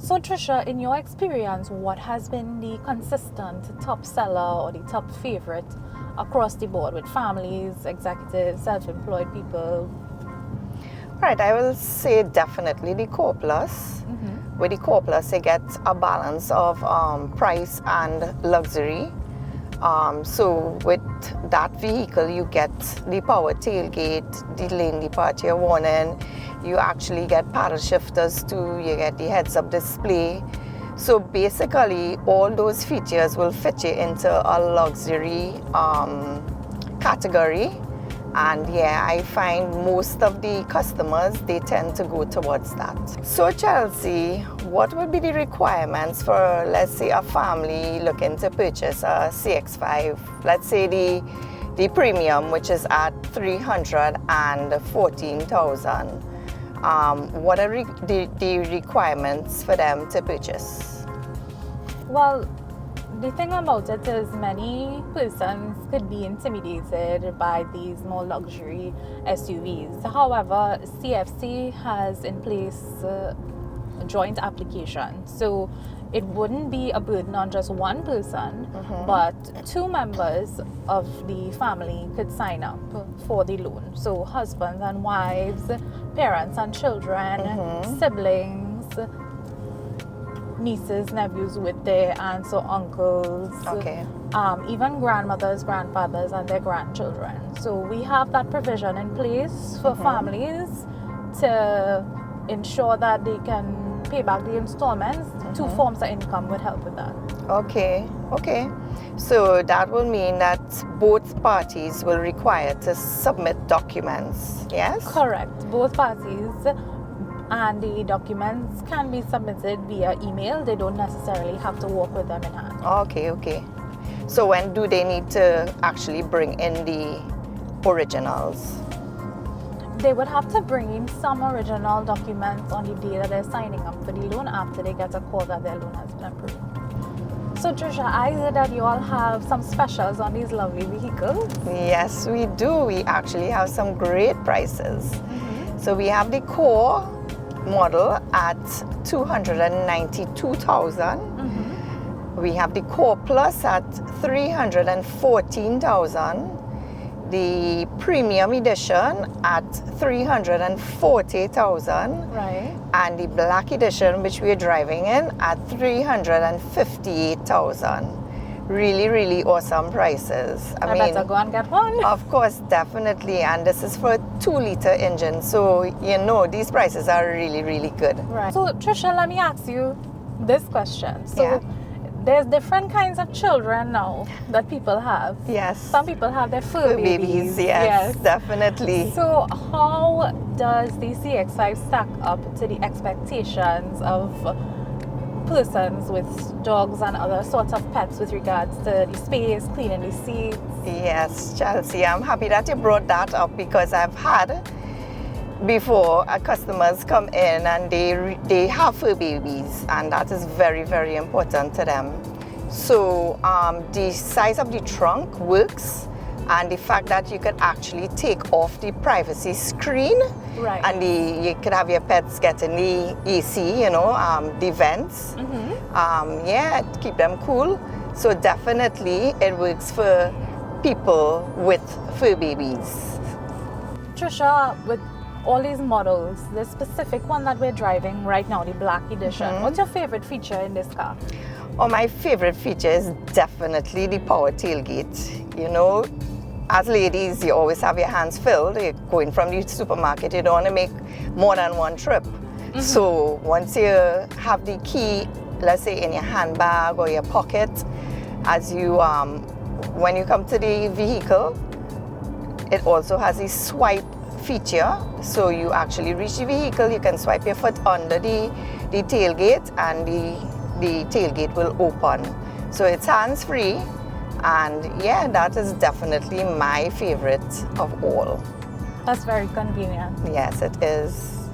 So Tricia, in your experience, what has been the consistent top seller or the top favorite across the board with families, executives, self-employed people? Right, I will say definitely the Core Plus. With the Core Plus, you get a balance of price and luxury. So with that vehicle, you get the power tailgate, the lane departure warning, you actually get paddle shifters too, you get the heads-up display. So basically, all those features will fit you into a luxury category. And yeah, I find most of the customers, they tend to go towards that. So Chelsea, what would be the requirements for, let's say, a family looking to purchase a CX-5? Let's say the premium, which is at $314,000. What are the requirements for them to purchase? Well, the thing about it is many persons could be intimidated by these more luxury SUVs. However, CFC has in place a joint application. So it wouldn't be a burden on just one person, but two members of the family could sign up for the loan. So husbands and wives, parents and children, siblings, nieces, nephews with their aunts or uncles, even grandmothers, grandfathers, and their grandchildren. So we have that provision in place for families to ensure that they can pay back the installments. Two forms of income would help with that. Okay. So that will mean that both parties will require to submit documents, yes? Correct. Both parties. And the documents can be submitted via email. They don't necessarily have to walk with them in hand. Okay. So when do they need to actually bring in the originals? They would have to bring in some original documents on the day that they're signing up for the loan after they get a call that their loan has been approved. So Tricia, I heard that you all have some specials on these lovely vehicles. Yes, we do. We actually have some great prices. So we have the Core model at $292,000. We have the Core Plus at $314,000. The Premium Edition at $340,000. Right. And the Black Edition, which we are driving in, at $358,000. Really awesome prices. I better go and get one. Of course, definitely. And this is for a 2-liter engine. So, you know, these prices are really good. Right. So, Tricia, let me ask you this question. So, there's different kinds of children now that people have. Yes. Some people have their fur babies. Yes, definitely. So, how does the CX-5 stack up to the expectations of persons with dogs and other sorts of pets with regards to the space, cleaning the seats? Yes, Chelsea, I'm happy that you brought that up because I've had before customers come in and they have fur babies, and that is very important to them. So the size of the trunk works, and the fact that you could actually take off the privacy screen, right, and you could have your pets get in the AC, you know, the vents, keep them cool. So definitely it works for people with fur babies. Tricia, with all these models, the specific one that we're driving right now, the Black Edition, what's your favorite feature in this car? Oh, my favorite feature is definitely the power tailgate. You know, as ladies, you always have your hands filled. You're going from the supermarket, you don't want to make more than one trip. So once you have the key, let's say in your handbag or your pocket, as you, when you come to the vehicle, it also has a swipe feature. So you actually reach the vehicle, you can swipe your foot under the tailgate, and the tailgate will open. So it's hands-free, and yeah, that is definitely my favorite of all. That's very convenient. Yes, it is.